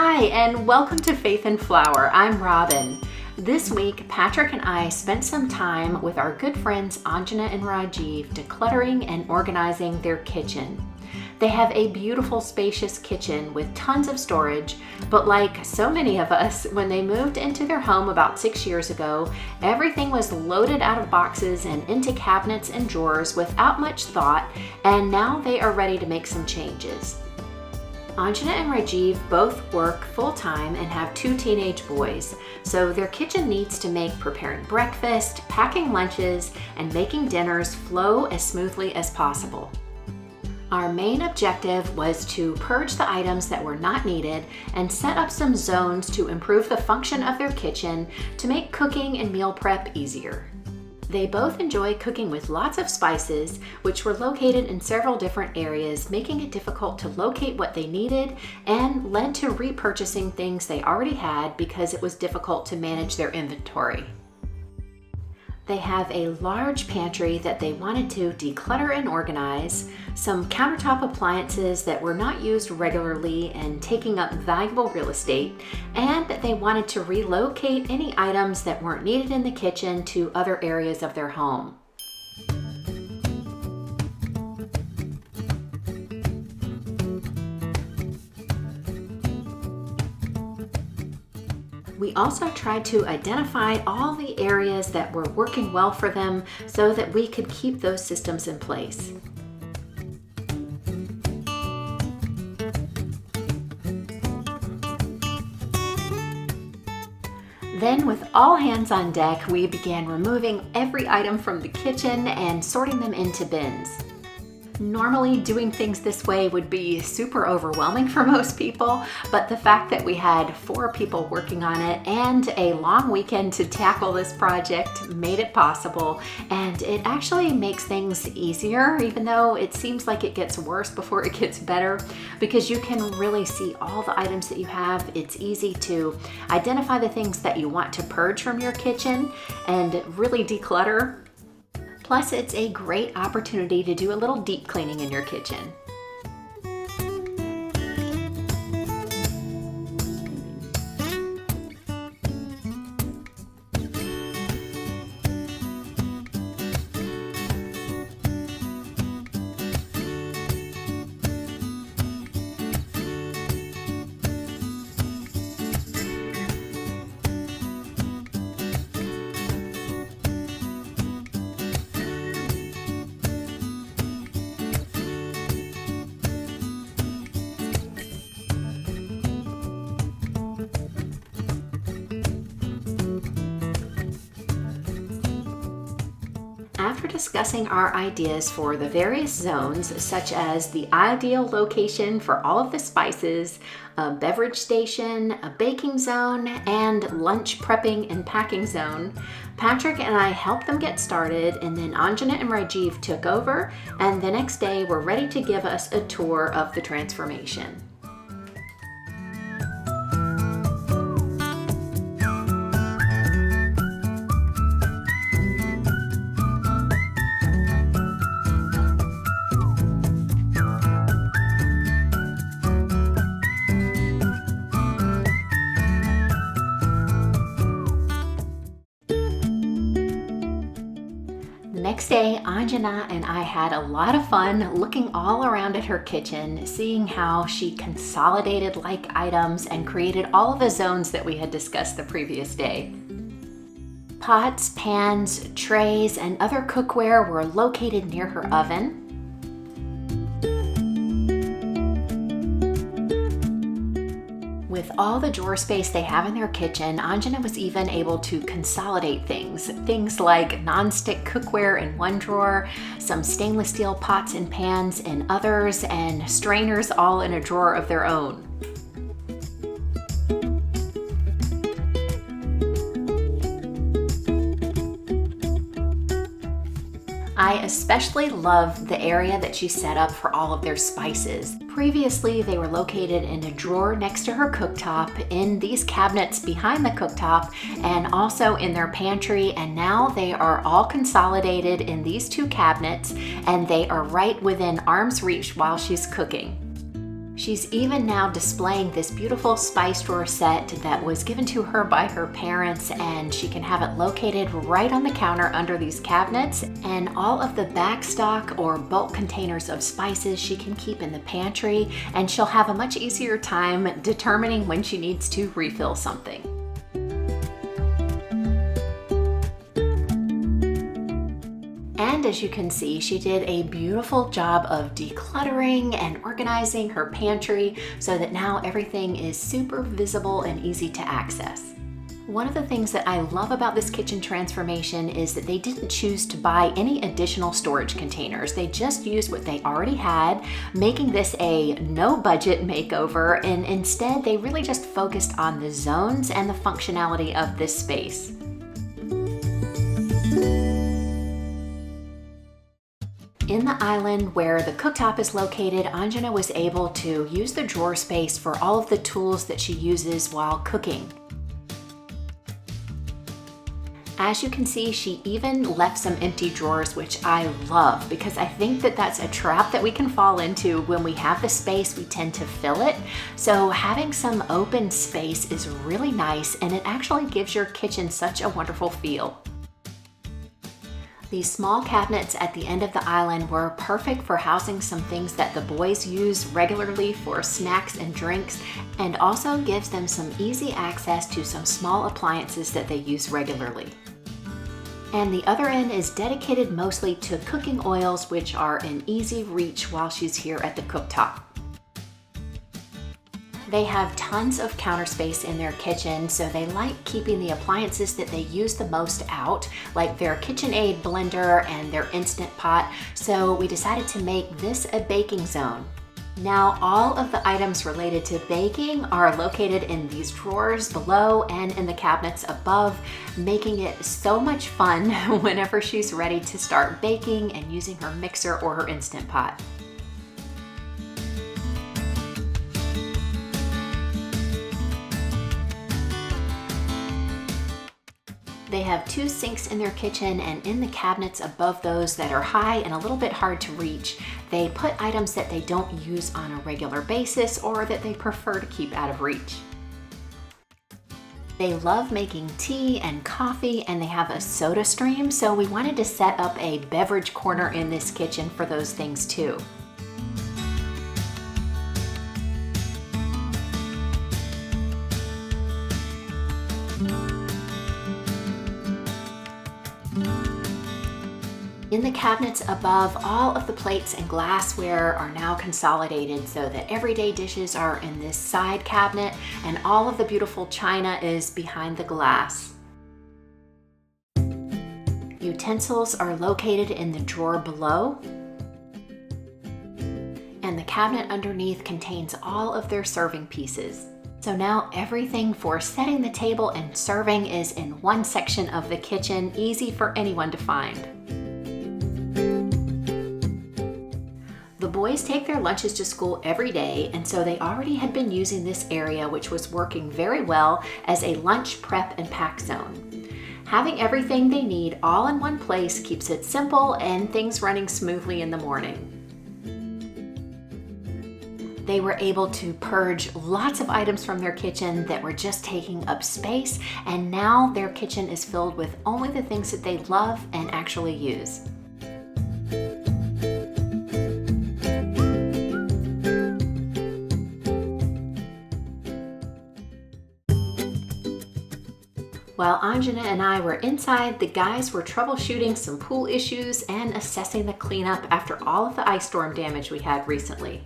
Hi, and welcome to Faith and Flour. I'm Robin. This week, Patrick and I spent some time with our good friends Anjana and Rajeev decluttering and organizing their kitchen. They have a beautiful, spacious kitchen with tons of storage, but like so many of us, when they moved into their home about 6 years ago, everything was loaded out of boxes and into cabinets and drawers without much thought, and now they are ready to make some changes. Anjana and Rajeev both work full-time and have 2 teenage boys, so their kitchen needs to make preparing breakfast, packing lunches, and making dinners flow as smoothly as possible. Our main objective was to purge the items that were not needed and set up some zones to improve the function of their kitchen to make cooking and meal prep easier. They both enjoy cooking with lots of spices, which were located in several different areas, making it difficult to locate what they needed and led to repurchasing things they already had because it was difficult to manage their inventory. They have a large pantry that they wanted to declutter and organize, some countertop appliances that were not used regularly and taking up valuable real estate, and that they wanted to relocate any items that weren't needed in the kitchen to other areas of their home. We also tried to identify all the areas that were working well for them so that we could keep those systems in place. Then, with all hands on deck, we began removing every item from the kitchen and sorting them into bins. Normally, doing things this way would be super overwhelming for most people, but the fact that we had 4 people working on it and a long weekend to tackle this project made it possible, and it actually makes things easier, even though it seems like it gets worse before it gets better, because you can really see all the items that you have. It's easy to identify the things that you want to purge from your kitchen and really declutter. Plus, it's a great opportunity to do a little deep cleaning in your kitchen. After discussing our ideas for the various zones, such as the ideal location for all of the spices, a beverage station, a baking zone, and lunch prepping and packing zone, Patrick and I helped them get started, and then Anjana and Rajeev took over, and the next day were ready to give us a tour of the transformation. The next day, Anjana and I had a lot of fun looking all around at her kitchen, seeing how she consolidated like items and created all of the zones that we had discussed the previous day. Pots, pans, trays, and other cookware were located near her oven. With all the drawer space they have in their kitchen, Anjana was even able to consolidate things like non-stick cookware in one drawer, some stainless steel pots and pans in others, and strainers all in a drawer of their own. I especially love the area that she set up for all of their spices. Previously, they were located in a drawer next to her cooktop, in these cabinets behind the cooktop, and also in their pantry, and now they are all consolidated in these 2 cabinets, and they are right within arm's reach while she's cooking. She's even now displaying this beautiful spice drawer set that was given to her by her parents, and she can have it located right on the counter under these cabinets. And all of the back stock or bulk containers of spices she can keep in the pantry, and she'll have a much easier time determining when she needs to refill something. And as you can see, she did a beautiful job of decluttering and organizing her pantry so that now everything is super visible and easy to access. One of the things that I love about this kitchen transformation is that they didn't choose to buy any additional storage containers. They just used what they already had, making this a no-budget makeover, and instead they really just focused on the zones and the functionality of this space. In the island where the cooktop is located, Anjana was able to use the drawer space for all of the tools that she uses while cooking. As you can see, she even left some empty drawers, which I love because I think that that's a trap that we can fall into. When we have the space, we tend to fill it. So having some open space is really nice, and it actually gives your kitchen such a wonderful feel. These small cabinets at the end of the island were perfect for housing some things that the boys use regularly for snacks and drinks, and also gives them some easy access to some small appliances that they use regularly. And the other end is dedicated mostly to cooking oils, which are in easy reach while she's here at the cooktop. They have tons of counter space in their kitchen, so they like keeping the appliances that they use the most out, like their KitchenAid blender and their Instant Pot, so we decided to make this a baking zone. Now, all of the items related to baking are located in these drawers below and in the cabinets above, making it so much fun whenever she's ready to start baking and using her mixer or her Instant Pot. They have 2 sinks in their kitchen, and in the cabinets above those that are high and a little bit hard to reach, they put items that they don't use on a regular basis or that they prefer to keep out of reach. They love making tea and coffee, and they have a soda stream, so we wanted to set up a beverage corner in this kitchen for those things too. In the cabinets above, all of the plates and glassware are now consolidated so that everyday dishes are in this side cabinet and all of the beautiful china is behind the glass. Utensils are located in the drawer below, and the cabinet underneath contains all of their serving pieces. So now everything for setting the table and serving is in one section of the kitchen, easy for anyone to find. The boys take their lunches to school every day, and so they already had been using this area, which was working very well as a lunch prep and pack zone. Having everything they need all in one place keeps it simple and things running smoothly in the morning. They were able to purge lots of items from their kitchen that were just taking up space, and now their kitchen is filled with only the things that they love and actually use. While Anjana and I were inside, the guys were troubleshooting some pool issues and assessing the cleanup after all of the ice storm damage we had recently.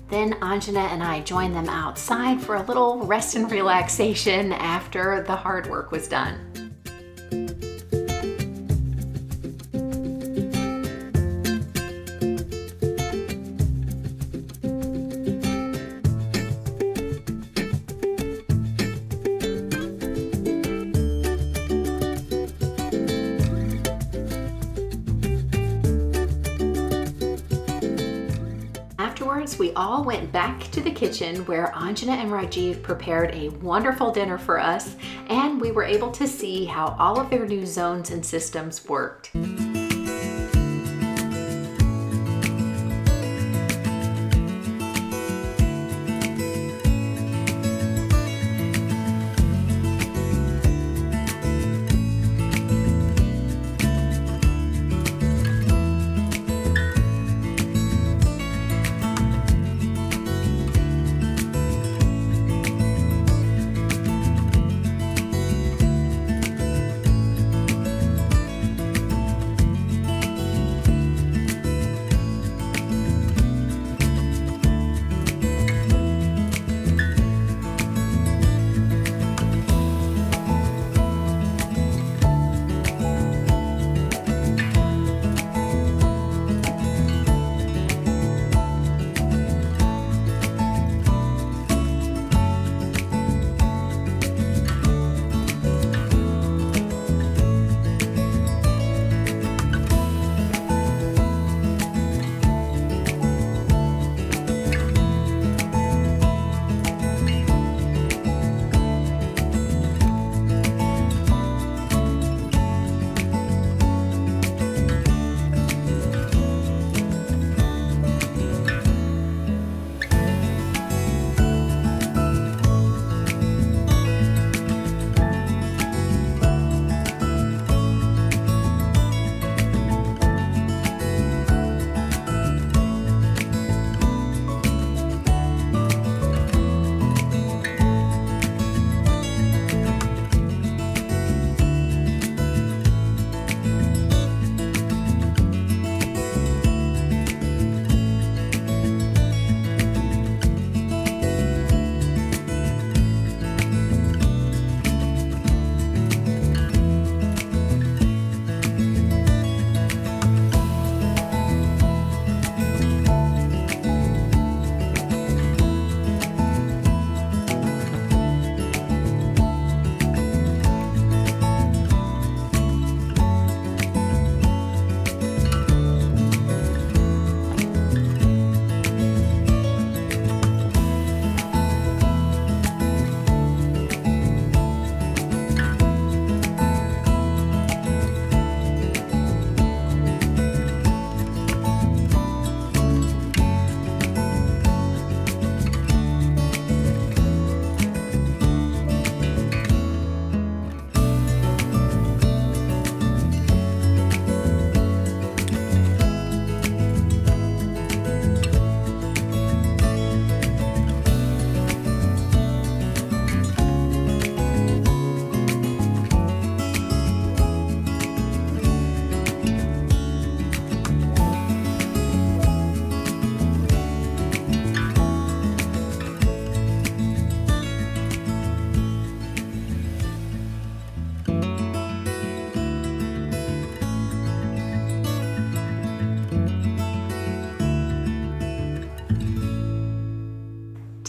Then Anjana and I joined them outside for a little rest and relaxation after the hard work was done. afterwards, we all went back to the kitchen where Anjana and Rajeev prepared a wonderful dinner for us, and we were able to see how all of their new zones and systems worked.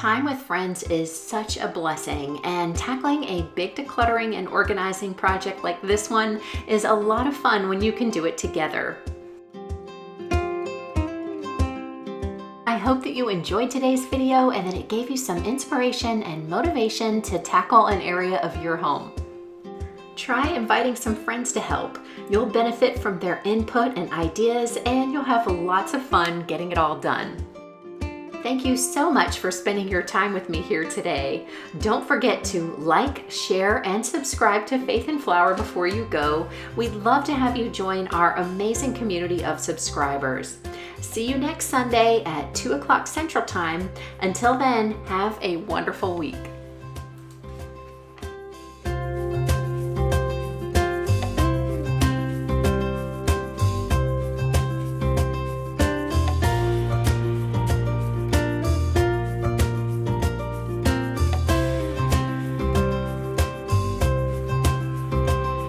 Time with friends is such a blessing, and tackling a big decluttering and organizing project like this one is a lot of fun when you can do it together. I hope that you enjoyed today's video and that it gave you some inspiration and motivation to tackle an area of your home. Try inviting some friends to help. You'll benefit from their input and ideas, and you'll have lots of fun getting it all done. Thank you so much for spending your time with me here today. Don't forget to like, share, and subscribe to Faith and Flower before you go. We'd love to have you join our amazing community of subscribers. See you next Sunday at 2 o'clock Central Time. Until then, have a wonderful week.